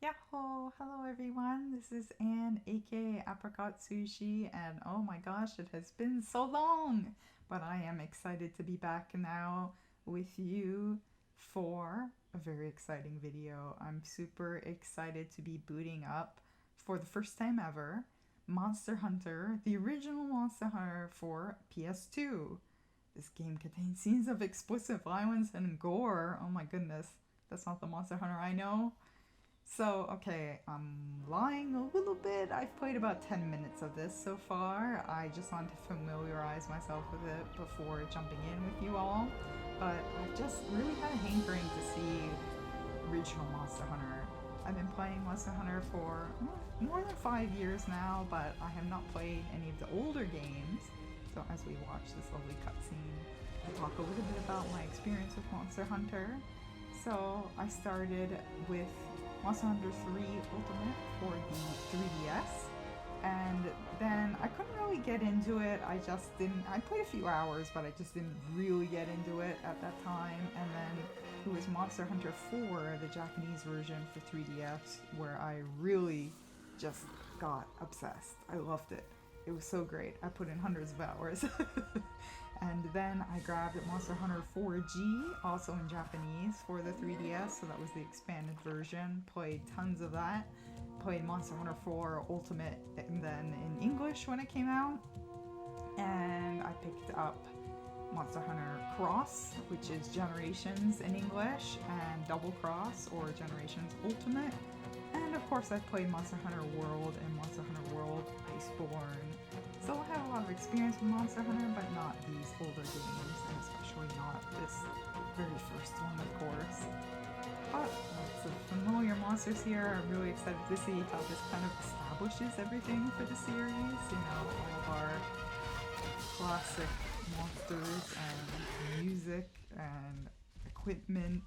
Yahoo! Hello everyone, this is Anne, aka Apricot Sushi, and oh my gosh, it has been so long! But I am excited to be back now with you for a very exciting video. I'm super excited to be booting up, for the first time ever, Monster Hunter, the original Monster Hunter for PS2. This game contains scenes of explicit violence and gore. Oh my goodness, that's not the Monster Hunter I know. So, okay, I'm lying a little bit. I've played about 10 minutes of this so far. I just want to familiarize myself with it before jumping in with you all. But I've just really had a hankering to see original Monster Hunter. I've been playing Monster Hunter for more than 5 years now, but I have not played any of the older games. So as we watch this lovely cutscene, I'll talk a little bit about my experience with Monster Hunter. So I started with Monster Hunter 3 Ultimate for the 3DS, and then I couldn't really get into it. I played a few hours, but I just didn't really get into it at that time. And then it was Monster Hunter 4, the Japanese version for 3DS, where I really just got obsessed. I loved it. It was so great. I put in hundreds of hours. And then I grabbed Monster Hunter 4G, also in Japanese, for the 3DS, so that was the expanded version. Played tons of that. Played Monster Hunter 4 Ultimate and then in English when it came out. And I picked up Monster Hunter Cross, which is Generations in English, and Double Cross, or Generations Ultimate. And of course I played Monster Hunter World and Monster Hunter World Iceborne. So I have a lot of experience with Monster Hunter, but not these older games, and especially not this very first one, of course. But lots of familiar monsters here. I'm really excited to see how this kind of establishes everything for the series. You know, all of our classic monsters and music and equipment,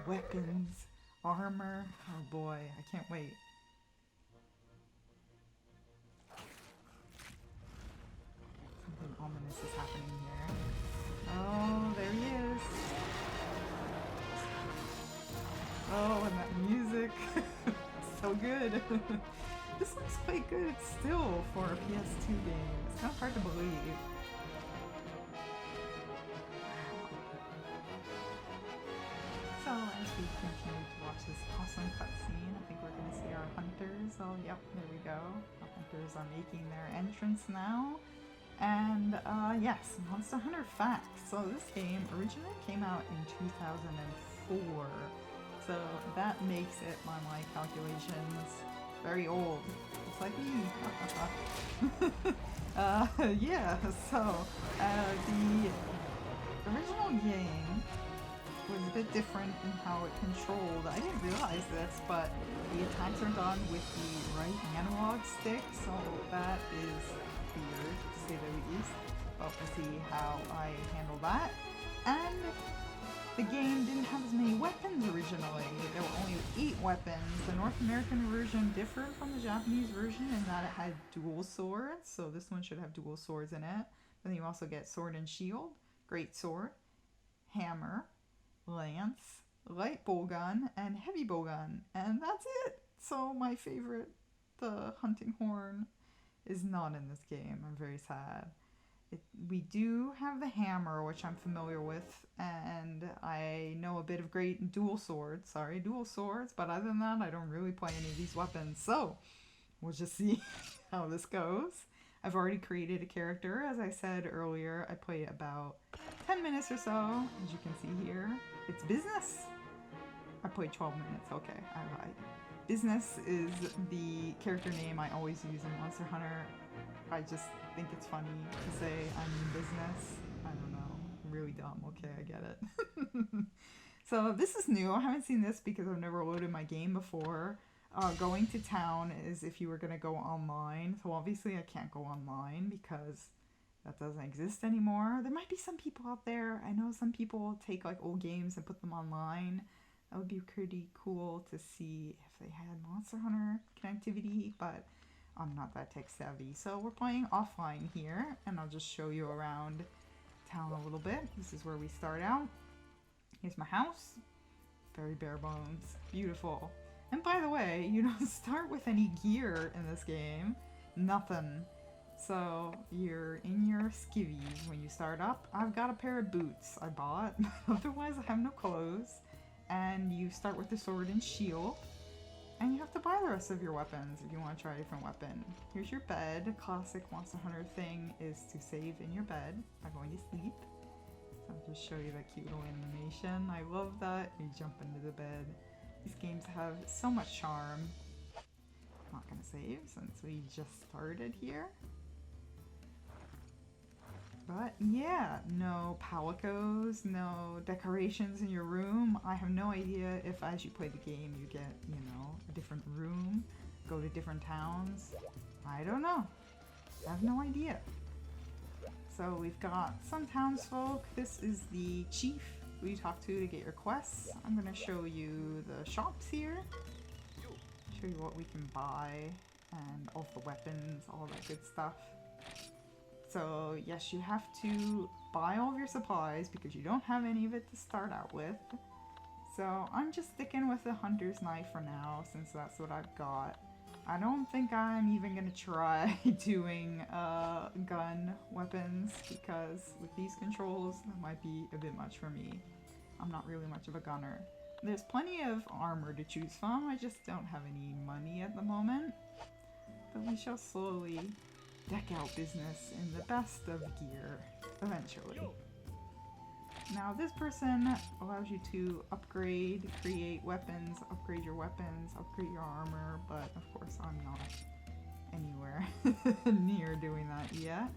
weapons, armor. Oh boy, I can't wait. Something ominous is happening here. Oh, there he is. Oh, and that music. So good. This looks quite good still for a PS2 game. It's kind of hard to believe. So as we continue to watch this awesome cutscene, I think we're going to see our hunters. Oh, yep, there we go. Our hunters are making their entrance now. And yes, Monster Hunter facts. So this game originally came out in 2004. So that makes it, by my calculations, very old. It's like me. Yeah, so the original game was a bit different in how it controlled. I didn't realize this, but the attacks are done with the right analog stick, so that is weird, to say the least. But we'll see how I handle that. And the game didn't have as many weapons originally. There were only 8 weapons. The North American version differed from the Japanese version in that it had dual swords, so this one should have dual swords in it. Then you also get sword and shield, great sword, hammer, lance, light bowgun, and heavy bowgun, and that's it. So my favorite, the hunting horn, is not in this game. I'm very sad. We do have the hammer, which I'm familiar with, and I know a bit of great dual swords, but other than that, I don't really play any of these weapons, so we'll just see how this goes. I've already created a character, as I said earlier. I played about 10 minutes or so, as you can see here. It's Business. I played 12 minutes, okay, I lied. Business is the character name I always use in Monster Hunter. I just think it's funny to say I'm in business. I don't know, I'm really dumb, okay, I get it. So this is new. I haven't seen this because I've never loaded my game before. Going to town is if you were going to go online. So obviously I can't go online because that doesn't exist anymore. There might be some people out there. I know some people take like old games and put them online. That would be pretty cool to see if they had Monster Hunter connectivity, but I'm not that tech savvy. So we're playing offline here, and I'll just show you around town a little bit. This is where we start out. Here's my house. Very bare bones. Beautiful. And by the way, you don't start with any gear in this game. Nothing. So you're in your skivvies when you start up. I've got a pair of boots I bought. Otherwise I have no clothes. And you start with the sword and shield. And you have to buy the rest of your weapons if you want to try a different weapon. Here's your bed. A classic Monster Hunter thing is to save in your bed by going to sleep. So I'll just show you that cute little animation. I love that. You jump into the bed. These games have so much charm. I'm not gonna save since we just started here. But yeah, no palicos, no decorations in your room. I have no idea if as you play the game you get, you know, a different room, go to different towns. I don't know. I have no idea. So we've got some townsfolk. This is the chief who you talk to get your quests. I'm gonna show you the shops here. Show you what we can buy and all the weapons, all that good stuff. So yes, you have to buy all of your supplies because you don't have any of it to start out with. So I'm just sticking with the hunter's knife for now since that's what I've got. I don't think I'm even gonna try doing gun weapons because with these controls that might be a bit much for me. I'm not really much of a gunner. There's plenty of armor to choose from, I just don't have any money at the moment. But we shall slowly deck out business in the best of gear, eventually. Now this person allows you to upgrade, create weapons, upgrade your weapons, upgrade your armor, but of course I'm not anywhere near doing that yet.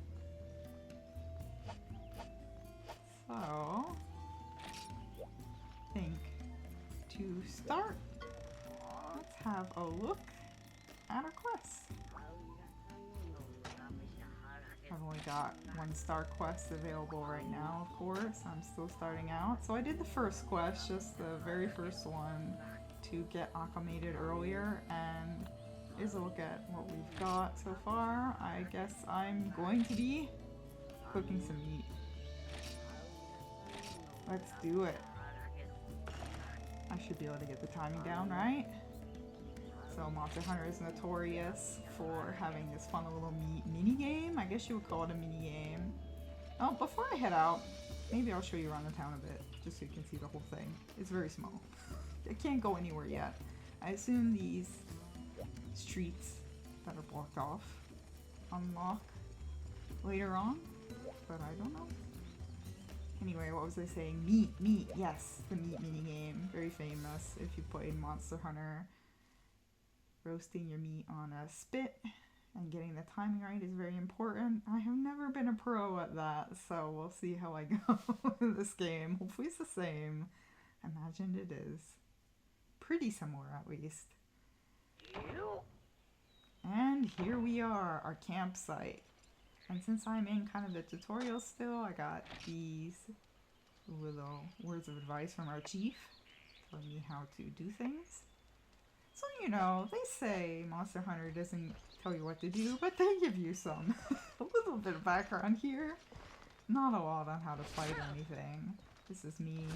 So, I think to start, let's have a look at our quests. I've only got 1-star quests available right now, of course. I'm still starting out. So I did the first quest, just the very first one, to get acclimated earlier, and here's a look at what we've got so far. I guess I'm going to be cooking some meat. Let's do it. I should be able to get the timing down, right? So Monster Hunter is notorious for having this fun little mini game. I guess you would call it a mini game. Oh, before I head out, maybe I'll show you around the town a bit, just so you can see the whole thing. It's very small. I can't go anywhere yet. I assume these streets that are blocked off unlock later on, but I don't know. Anyway, what was I saying? Meat, yes, the meat mini game. Very famous if you played Monster Hunter. Roasting your meat on a spit and getting the timing right is very important. I have never been a pro at that, so we'll see how I go in this game. Hopefully it's the same. I imagine it is. Pretty similar at least. And here we are, our campsite. And since I'm in kind of the tutorial still, I got these little words of advice from our chief telling me how to do things. So, you know, they say Monster Hunter doesn't tell you what to do, but they give you some, a little bit of background here. Not a lot on how to fight or anything. This is me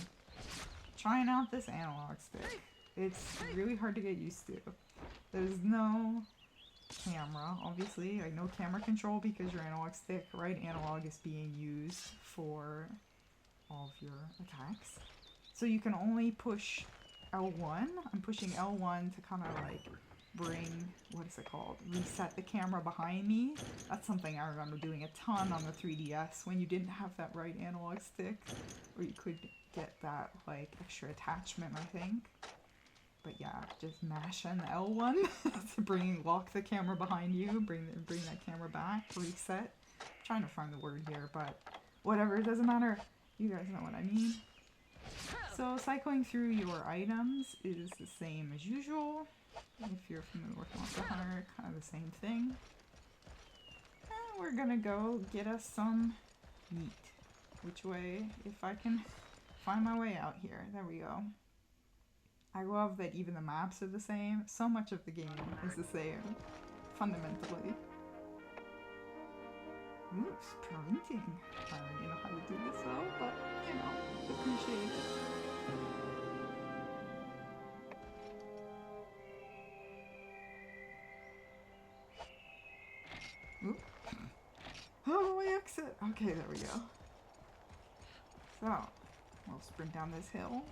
trying out this analog stick. It's really hard to get used to. There's no camera, obviously, like no camera control because your analog stick, right analog is being used for all of your attacks. So you can only push L1. I'm pushing L1 to kind of like bring, what is it called? Reset the camera behind me. That's something I remember doing a ton on the 3DS when you didn't have that right analog stick, or you could get that like extra attachment, I think. But yeah, just mashing L1 to lock the camera behind you, bring that camera back, reset. I'm trying to find the word here, but whatever, it doesn't matter. You guys know what I mean. So cycling through your items is the same as usual. If you're familiar with Monster Hunter, kind of the same thing. And we're gonna go get us some meat. Which way, if I can find my way out here. There we go. I love that even the maps are the same. So much of the game is the same, fundamentally. Ooh, sprinting. I don't really know how to do this though, but, you know, appreciate it. Oh, my exit! Okay, there we go. So, we'll sprint down this hill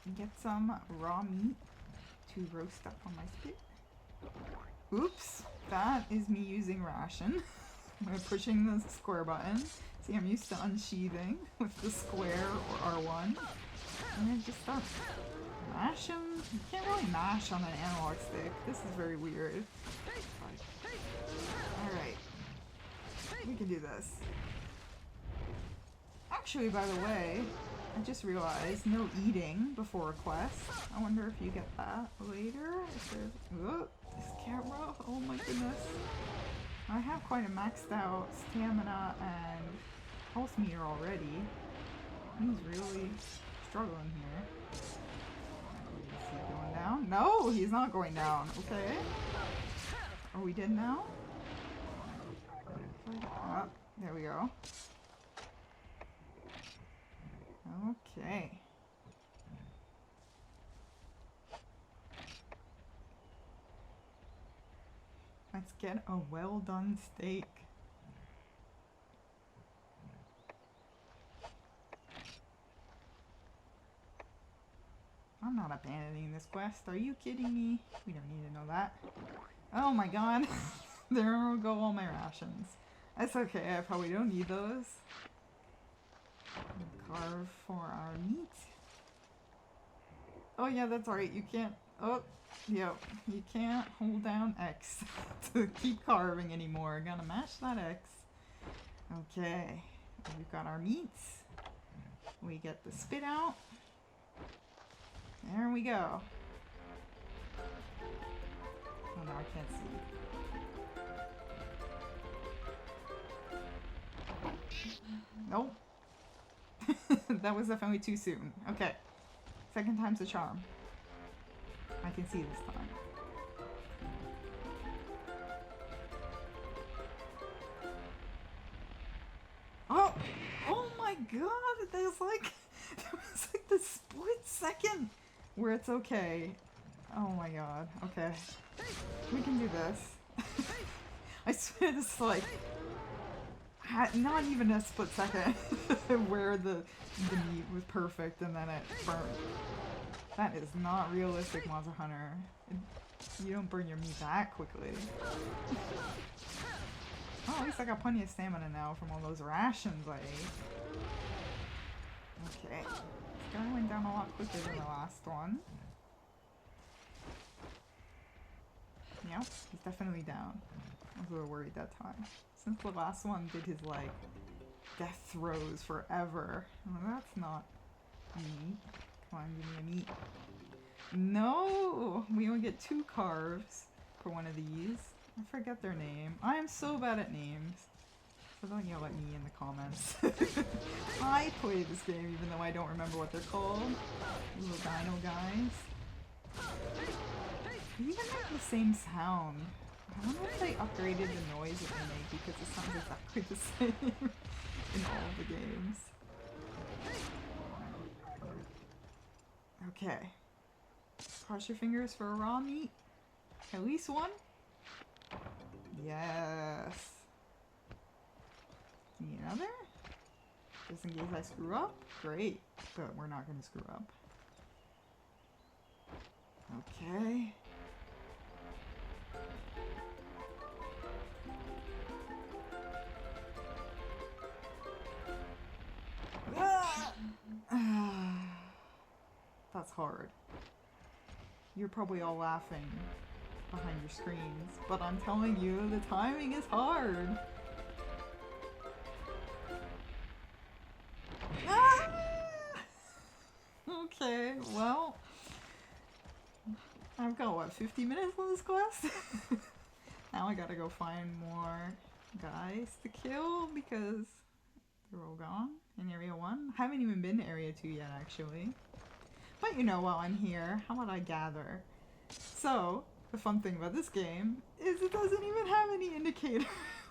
and get some raw meat to roast up on my spit. Oops! That is me using ration. By pushing the square button. See, I'm used to unsheathing with the square or R1. And then just start mash them. You can't really mash on an analog stick. This is very weird. Alright. We can do this. Actually, by the way, I just realized no eating before a quest. I wonder if you get that later. If there's, this camera, oh my goodness. I have quite a maxed out stamina and health meter already. He's really struggling here. Is he going down? No, he's not going down. Okay. Are we dead now? Oh, there we go. Okay. Let's get a well done steak. I'm not abandoning this quest. Are you kidding me? We don't need to know that. Oh my god. There go all my rations. That's okay. I probably don't need those. Carve for our meat. Oh yeah, that's right. You can't... Oh, yep. You can't hold down X to keep carving anymore. Gotta mash that X. Okay. We've got our meats. We get the spit out. There we go. Oh no, I can't see. Nope. That was definitely too soon. Okay. Second time's a charm. I can see this time. Oh! Oh my god! There's like... There was like the split second where it's okay. Oh my god. Okay. We can do this. I swear this is like... Not even a split second where the meat was perfect and then it burned. That is not realistic, Monster Hunter. You don't burn your meat that quickly. Oh, at least I got plenty of stamina now from all those rations I ate. Okay. This guy went down a lot quicker than the last one. Yep, he's definitely down. I was a little worried that time. Since the last one did his, like, death throes forever. Well, that's not meat. Come on, give me a meat. No! We only get 2 carves for one of these. I forget their name. I am so bad at names. So don't yell at me in the comments. I play this game even though I don't remember what they're called. Little dino guys. They even make the same sound. I wonder if they upgraded the noise that they make because it sounds exactly the same in all the games. Okay. Cross your fingers for a raw meat. At least one? Yes. Need another? Just in case I screw up? Great. But we're not going to screw up. Okay. That's hard. You're probably all laughing behind your screens, but I'm telling you, the timing is hard. Okay, well, I've got what, 50 minutes on this quest? Now I gotta go find more guys to kill because they're all gone in Area 1. I haven't even been to Area 2 yet, actually. But you know, while I'm here, how about I gather? So, the fun thing about this game is it doesn't even have any indicator.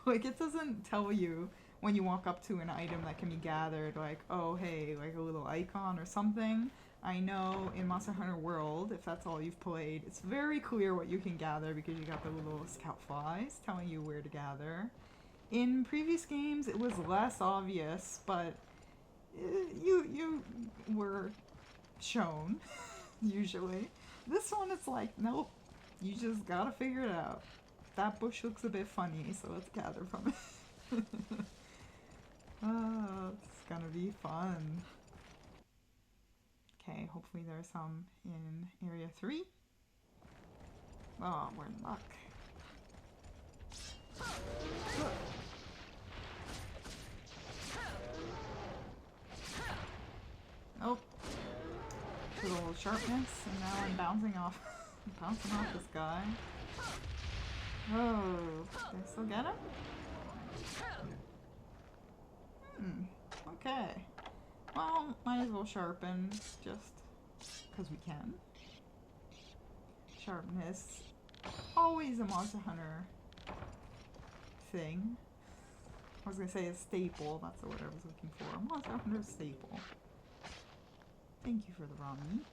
Like, it doesn't tell you when you walk up to an item that can be gathered, like, oh, hey, like a little icon or something. I know in Monster Hunter World, if that's all you've played, it's very clear what you can gather because you got the little scout flies telling you where to gather. In previous games, it was less obvious, but you were shown, usually. This one, it's like, nope, you just gotta figure it out. That bush looks a bit funny, so let's gather from it. Oh, it's gonna be fun. Okay, hopefully there's some in Area 3. Oh, we're in luck. Oh, good old sharpness, and now I'm bouncing off, bouncing off this guy. Oh, did I still get him? Okay. Well, might as well sharpen, just because we can. Sharpness, always a Monster Hunter thing. I was gonna say a staple, that's the word I was looking for. Monster Hunter staple. Thank you for the raw meat.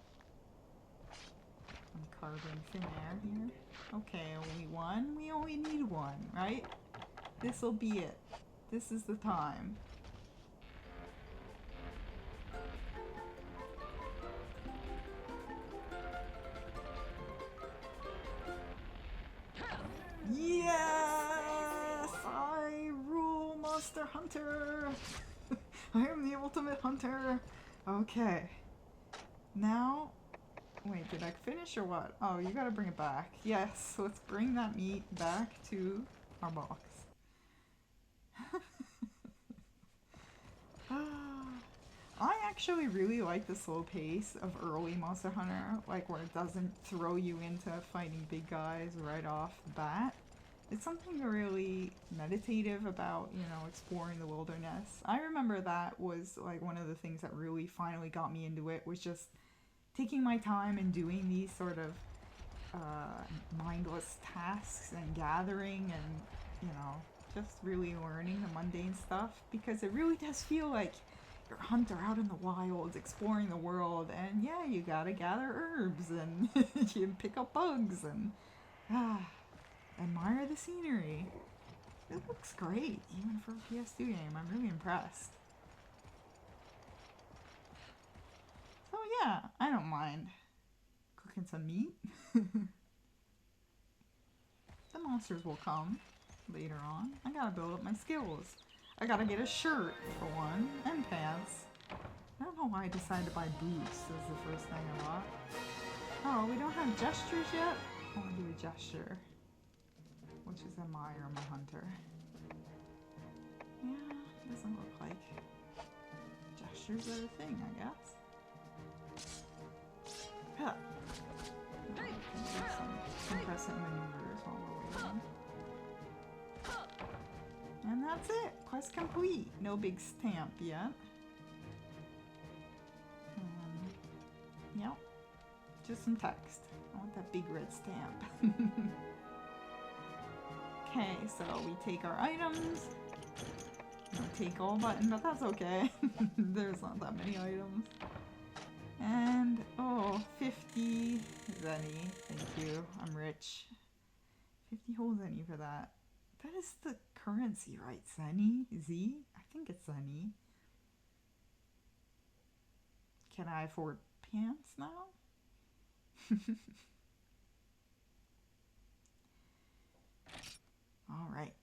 I'm carving thin air here. Okay, only one? We only need one, right? This'll be it. This is the time. Yes! I rule Monster Hunter! I am the ultimate hunter! Okay. Now, wait, did I finish or what? Oh, you gotta bring it back. Yes, let's bring that meat back to our box. I actually really like the slow pace of early Monster Hunter, like where it doesn't throw you into fighting big guys right off the bat. It's something really meditative about, you know, exploring the wilderness. I remember that was like one of the things that really finally got me into it, was just taking my time and doing these sort of mindless tasks and gathering and, you know, just really learning the mundane stuff, because it really does feel like you're a hunter out in the wilds exploring the world, and yeah, you gotta gather herbs and you pick up bugs and admire the scenery. It looks great, even for a PS2 game. I'm really impressed. So yeah, I don't mind cooking some meat. The monsters will come later on. I gotta build up my skills. I gotta get a shirt, for one, and pants. I don't know why I decided to buy boots as the first thing I bought. Oh, we don't have gestures yet? I wanna do a gesture. Which is admire my hunter. Yeah, doesn't look like gestures are a thing, I guess. Huh. Oh, we can do some compressant maneuvers while we're waiting. And that's it. Quest complete. No big stamp yet. Yep. Just some text. I want that big red stamp. Okay, so we take our items. Take all button, but that's okay. There's not that many items. And, oh, 50 zenny. Thank you. I'm rich. 50 whole zenny for that. That is the currency, right? Zenny? Z? I think it's zenny. Can I afford pants now? Alright.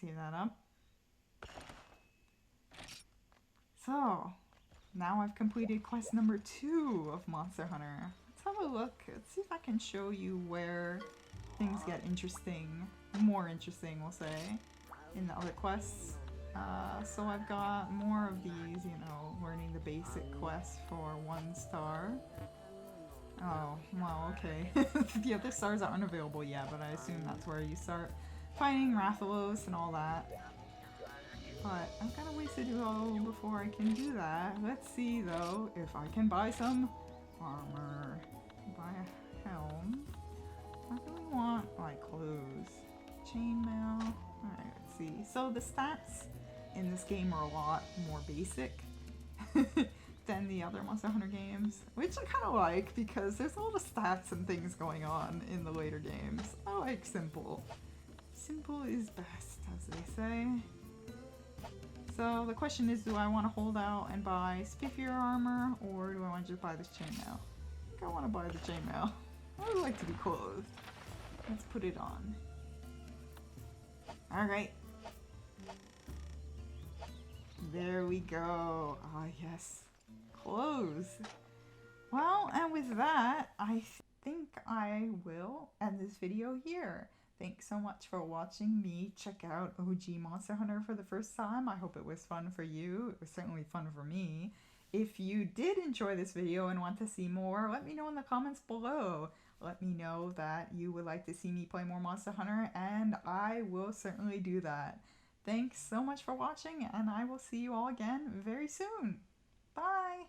Save that up. So, now I've completed quest number 2 of Monster Hunter. Let's have a look. Let's see if I can show you where things get interesting. More interesting, we'll say, in the other quests. So I've got more of these, you know, learning the basic quests for 1 star. Oh, well, okay. The other stars aren't available yet, but I assume that's where you start fighting Rathalos and all that. But I've got a ways to go before I can do that. Let's see, though, if I can buy some armor. Buy a helm. I really want, like, clothes. Chainmail. Alright, let's see. So the stats in this game are a lot more basic than the other Monster Hunter games, which I kind of like because there's a lot of stats and things going on in the later games. I like simple. Simple is best, as they say. So the question is, do I want to hold out and buy spiffier armor, or do I want to just buy this chainmail? I think I want to buy the chainmail. I would like to be clothed. Let's put it on. Alright. There we go. Ah, yes. Clothes. Well, and with that, I think I will end this video here. Thanks so much for watching me check out OG Monster Hunter for the first time. I hope it was fun for you. It was certainly fun for me. If you did enjoy this video and want to see more, let me know in the comments below. Let me know that you would like to see me play more Monster Hunter, and I will certainly do that. Thanks so much for watching, and I will see you all again very soon. Bye!